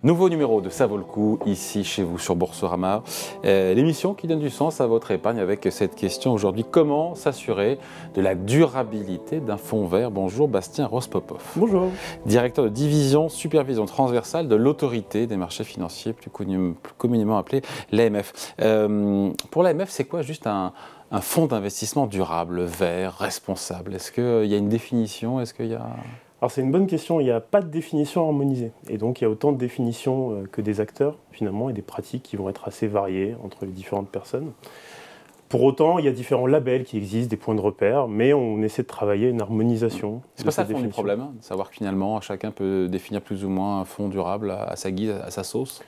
Nouveau numéro de Ça vaut le coup, ici chez vous sur Boursorama. L'émission qui donne du sens à votre épargne avec cette question aujourd'hui. Comment s'assurer de la durabilité d'un fonds vert? Bonjour Bastien Rospopov. Bonjour. Directeur de division supervision transversale de l'autorité des marchés financiers, plus communément appelé l'AMF. Pour l'AMF, c'est quoi juste un fonds d'investissement durable, vert, responsable? Est-ce qu'il y a une définition? Est-ce qu'il y a... Alors c'est une bonne question, il n'y a pas de définition harmonisée. Et donc il y a autant de définitions que des acteurs finalement et des pratiques qui vont être assez variées entre les différentes personnes. Pour autant, il y a différents labels qui existent, des points de repère, mais on essaie de travailler une harmonisation. C'est pas ça le fond du problème, de savoir que finalement chacun peut définir plus ou moins un fonds durable à sa guise, à sa sauce?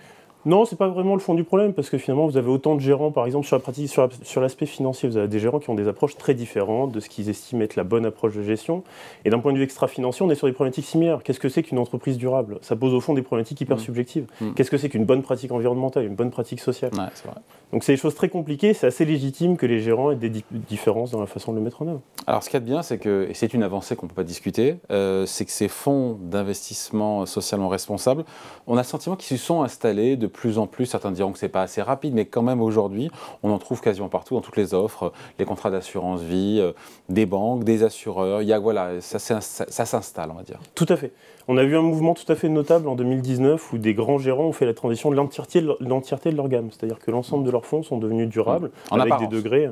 Non, c'est pas vraiment le fond du problème, parce que finalement, vous avez autant de gérants, par exemple, sur l'aspect financier, vous avez des gérants qui ont des approches très différentes de ce qu'ils estiment être la bonne approche de gestion. Et d'un point de vue extra-financier, on est sur des problématiques similaires. Qu'est-ce que c'est qu'une entreprise durable? Ça pose au fond des problématiques hyper subjectives. Qu'est-ce que c'est qu'une bonne pratique environnementale, une bonne pratique sociale? Ouais, c'est vrai. Donc c'est des choses très compliquées, c'est assez légitime que les gérants aient des différences dans la façon de le mettre en œuvre. Alors ce qu'il y a de bien, c'est que, et c'est une avancée qu'on ne peut pas discuter, c'est que ces fonds d'investissement socialement responsables, on a le sentiment qu'ils se sont installés de plus en plus. Certains diront que ce n'est pas assez rapide, mais quand même aujourd'hui, on en trouve quasiment partout, dans toutes les offres, les contrats d'assurance vie, des banques, des assureurs, voilà, ça s'installe, on va dire. Tout à fait. On a vu un mouvement tout à fait notable en 2019 où des grands gérants ont fait la transition de l'entièreté de leur gamme. C'est-à-dire que l'ensemble de leurs fonds sont devenus durables, avec des degrés.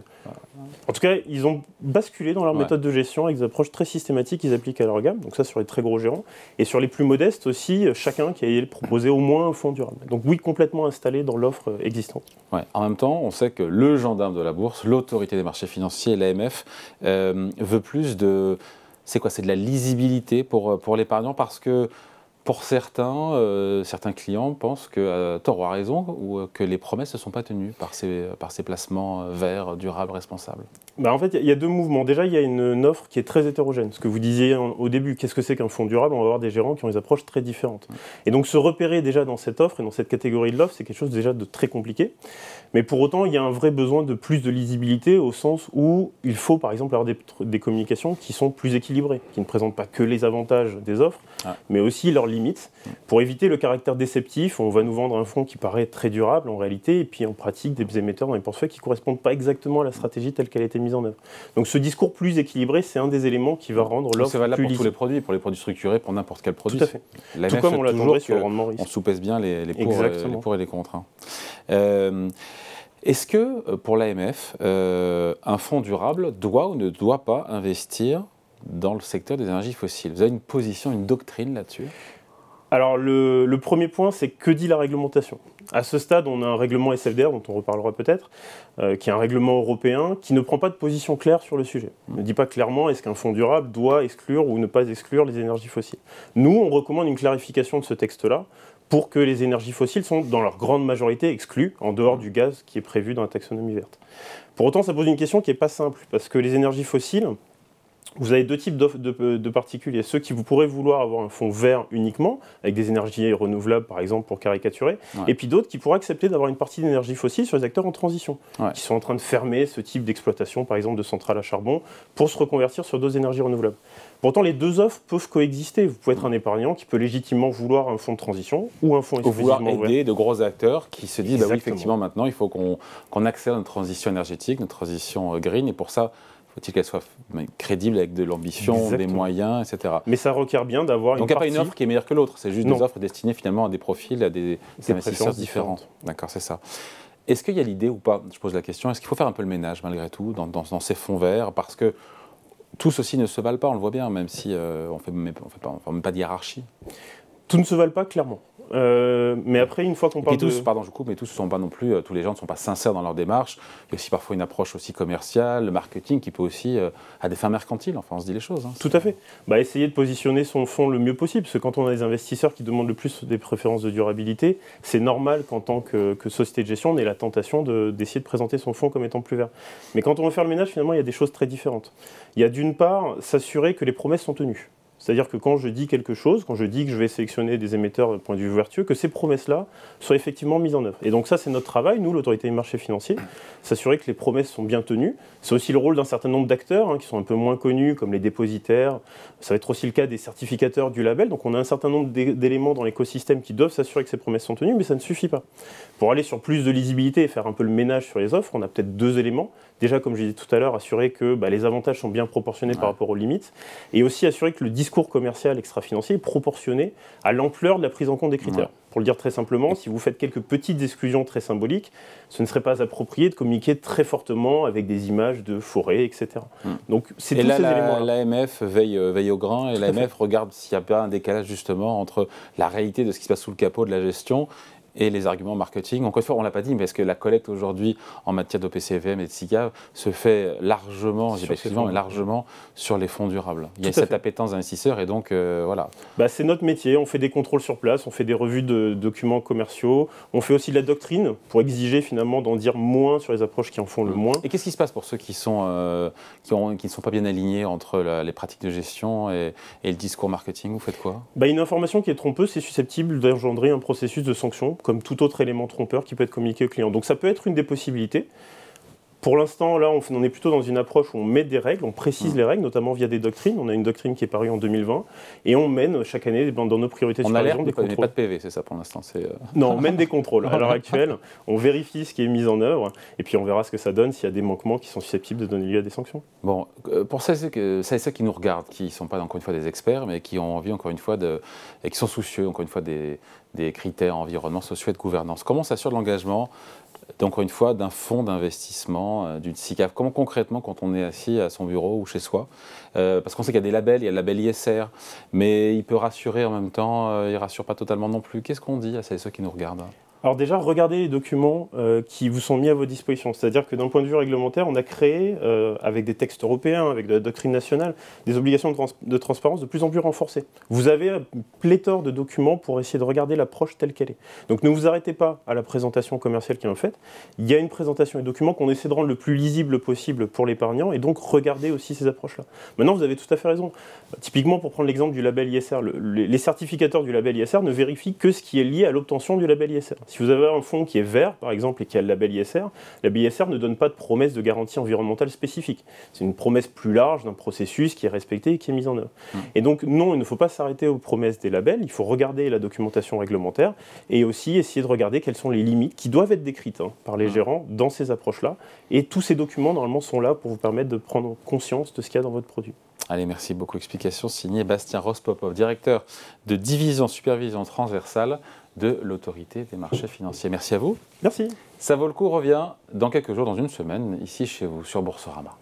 En tout cas, ils ont basculé dans leur méthode de gestion avec des approches très systématiques qu'ils appliquent à leur gamme. Donc ça, sur les très gros gérants. Et sur les plus modestes aussi, chacun qui a proposé au moins un fonds durable. Donc oui, complètement installé dans l'offre existante. Ouais. En même temps, on sait que le gendarme de la bourse, l'autorité des marchés financiers, l'AMF, veut plus de... C'est quoi? C'est de la lisibilité pour l'épargnant, parce que pour certains clients pensent que, tort ou à raison, ou que les promesses ne sont pas tenues par ces placements verts, durables, responsables. En fait, il y a deux mouvements. Déjà, il y a une offre qui est très hétérogène. Ce que vous disiez au début, qu'est-ce que c'est qu'un fonds durable? On va avoir des gérants qui ont des approches très différentes. Et donc, se repérer déjà dans cette offre et dans cette catégorie de l'offre, c'est quelque chose déjà de très compliqué. Mais pour autant, il y a un vrai besoin de plus de lisibilité au sens où il faut, par exemple, avoir des communications qui sont plus équilibrées, qui ne présentent pas que les avantages des offres, mais aussi leurs limites, pour éviter le caractère déceptif. On va nous vendre un fonds qui paraît très durable en réalité, et puis en pratique, des émetteurs dans les portefeuilles qui ne correspondent pas exactement à la stratégie telle qu'elle a été mise en œuvre. Donc ce discours plus équilibré, c'est un des éléments qui va rendre l'offre plus lisible. C'est valable pour tous les produits, pour les produits structurés, pour n'importe quel produit. Tout à fait. Tout comme on l'attendrait sur le rendement risque. On soupèse bien les pour et les contre. Est-ce que pour l'AMF, un fonds durable doit ou ne doit pas investir dans le secteur des énergies fossiles? Vous avez une position, une doctrine là-dessus? Alors le premier point, c'est que dit la réglementation? À ce stade, on a un règlement SFDR, dont on reparlera peut-être, qui est un règlement européen qui ne prend pas de position claire sur le sujet. Il ne dit pas clairement est-ce qu'un fonds durable doit exclure ou ne pas exclure les énergies fossiles. Nous, on recommande une clarification de ce texte-là pour que les énergies fossiles sont dans leur grande majorité exclues, en dehors du gaz qui est prévu dans la taxonomie verte. Pour autant, ça pose une question qui n'est pas simple, parce que les énergies fossiles, vous avez deux types de particuliers. Ceux qui vous pourrez vouloir avoir un fonds vert uniquement, avec des énergies renouvelables par exemple pour caricaturer, et puis d'autres qui pourraient accepter d'avoir une partie d'énergie fossile sur les acteurs en transition, qui sont en train de fermer ce type d'exploitation par exemple de centrales à charbon pour se reconvertir sur d'autres énergies renouvelables. Pourtant les deux offres peuvent coexister. Vous pouvez être un épargnant qui peut légitimement vouloir un fonds de transition ou un fonds exclusivement vert. Ou vouloir aider de gros acteurs qui se disent oui, effectivement maintenant il faut qu'on accélère notre transition énergétique, notre transition green, et pour ça faut-il qu'elle soit crédible avec de l'ambition, des moyens, etc. Mais ça requiert bien d'avoir une partie... Donc il n'y a pas une offre qui est meilleure que l'autre, c'est juste des offres destinées finalement à des profils, à des investisseurs différents. D'accord, c'est ça. Est-ce qu'il y a l'idée ou pas, je pose la question, est-ce qu'il faut faire un peu le ménage malgré tout dans ces fonds verts? Parce que tous aussi ne se valent pas, on le voit bien, même si on ne fait même pas de hiérarchie. Tout ne se valent pas, clairement. Mais après, une fois qu'on parle Pardon, je coupe, mais tous ne sont pas non plus, tous les gens ne sont pas sincères dans leur démarche. Il y a aussi parfois une approche aussi commerciale, le marketing qui peut aussi, à des fins mercantiles, enfin on se dit les choses. Tout à fait. Essayer de positionner son fonds le mieux possible, parce que quand on a des investisseurs qui demandent le plus des préférences de durabilité, c'est normal qu'en tant que société de gestion, on ait la tentation d'essayer de présenter son fonds comme étant plus vert. Mais quand on veut faire le ménage, finalement, il y a des choses très différentes. Il y a d'une part, s'assurer que les promesses sont tenues. C'est-à-dire que quand je dis quelque chose, quand je dis que je vais sélectionner des émetteurs de point de vue vertueux, que ces promesses-là soient effectivement mises en œuvre. Et donc ça, c'est notre travail, nous, l'autorité des marchés financiers, s'assurer que les promesses sont bien tenues. C'est aussi le rôle d'un certain nombre d'acteurs qui sont un peu moins connus, comme les dépositaires. Ça va être aussi le cas des certificateurs du label. Donc on a un certain nombre d'éléments dans l'écosystème qui doivent s'assurer que ces promesses sont tenues, mais ça ne suffit pas. Pour aller sur plus de lisibilité et faire un peu le ménage sur les offres, on a peut-être 2 éléments. Déjà, comme je disais tout à l'heure, assurer que les avantages sont bien proportionnés par rapport aux limites, et aussi assurer que le discours commercial extra-financier est proportionné à l'ampleur de la prise en compte des critères. Pour le dire très simplement, si vous faites quelques petites exclusions très symboliques, ce ne serait pas approprié de communiquer très fortement avec des images de forêt, etc. Donc, c'est tous ces éléments-là. L'AMF veille au grain, et l'AMF regarde s'il n'y a pas un décalage justement entre la réalité de ce qui se passe sous le capot de la gestion et les arguments marketing. Encore une fois, on ne l'a pas dit, mais est-ce que la collecte aujourd'hui en matière d'OPCVM et de SICAV se fait largement, largement sur les fonds durables. Il y a cette appétence d'investisseurs et donc voilà. C'est notre métier, on fait des contrôles sur place, on fait des revues de documents commerciaux, on fait aussi de la doctrine pour exiger finalement d'en dire moins sur les approches qui en font le moins. Et qu'est-ce qui se passe pour ceux qui ne sont pas bien alignés entre les pratiques de gestion et le discours marketing? Vous faites quoi? Une information qui est trompeuse, c'est susceptible d'engendrer un processus de sanction, comme tout autre élément trompeur qui peut être communiqué au client. Donc ça peut être une des possibilités. Pour l'instant, là, on est plutôt dans une approche où on met des règles, on précise les règles, notamment via des doctrines. On a une doctrine qui est parue en 2020, et on mène chaque année dans nos priorités sur la région des contrôles. On n'alerte, mais pas de PV, c'est ça pour l'instant. Non, on mène des contrôles. À l'heure actuelle, on vérifie ce qui est mis en œuvre, et puis on verra ce que ça donne s'il y a des manquements qui sont susceptibles de donner lieu à des sanctions. Bon, pour celles et ceux qui nous regardent, qui ne sont pas encore une fois des experts, mais qui ont envie encore une fois et qui sont soucieux encore une fois des critères environnement, sociaux et de gouvernance, comment s'assure l'engagement encore une fois, d'un fonds d'investissement, d'une SICAV? Comment concrètement, quand on est assis à son bureau ou chez soi, parce qu'on sait qu'il y a des labels, il y a le label ISR, mais il peut rassurer en même temps, il ne rassure pas totalement non plus. Qu'est-ce qu'on dit à celles et ceux qui nous regardent? Alors déjà, regardez les documents qui vous sont mis à votre disposition. C'est-à-dire que d'un point de vue réglementaire, on a créé, avec des textes européens, avec de la doctrine nationale, des obligations de transparence de plus en plus renforcées. Vous avez une pléthore de documents pour essayer de regarder l'approche telle qu'elle est. Donc ne vous arrêtez pas à la présentation commerciale qui est en fait. Il y a une présentation et documents qu'on essaie de rendre le plus lisible possible pour l'épargnant, et donc regardez aussi ces approches-là. Maintenant, vous avez tout à fait raison. Typiquement, pour prendre l'exemple du label ISR, les certificateurs du label ISR ne vérifient que ce qui est lié à l'obtention du label ISR. Si vous avez un fonds qui est vert, par exemple, et qui a le label ISR ne donne pas de promesse de garantie environnementale spécifique. C'est une promesse plus large d'un processus qui est respecté et qui est mis en œuvre. Et donc, non, il ne faut pas s'arrêter aux promesses des labels, il faut regarder la documentation réglementaire et aussi essayer de regarder quelles sont les limites qui doivent être décrites par les gérants dans ces approches-là. Et tous ces documents, normalement, sont là pour vous permettre de prendre conscience de ce qu'il y a dans votre produit. Allez, merci beaucoup. Explication signée Bastien Rospopov, directeur de division supervision transversale de l'autorité des marchés financiers. Merci à vous. Merci. Ça vaut le coup revient dans quelques jours, dans une semaine, ici chez vous, sur Boursorama.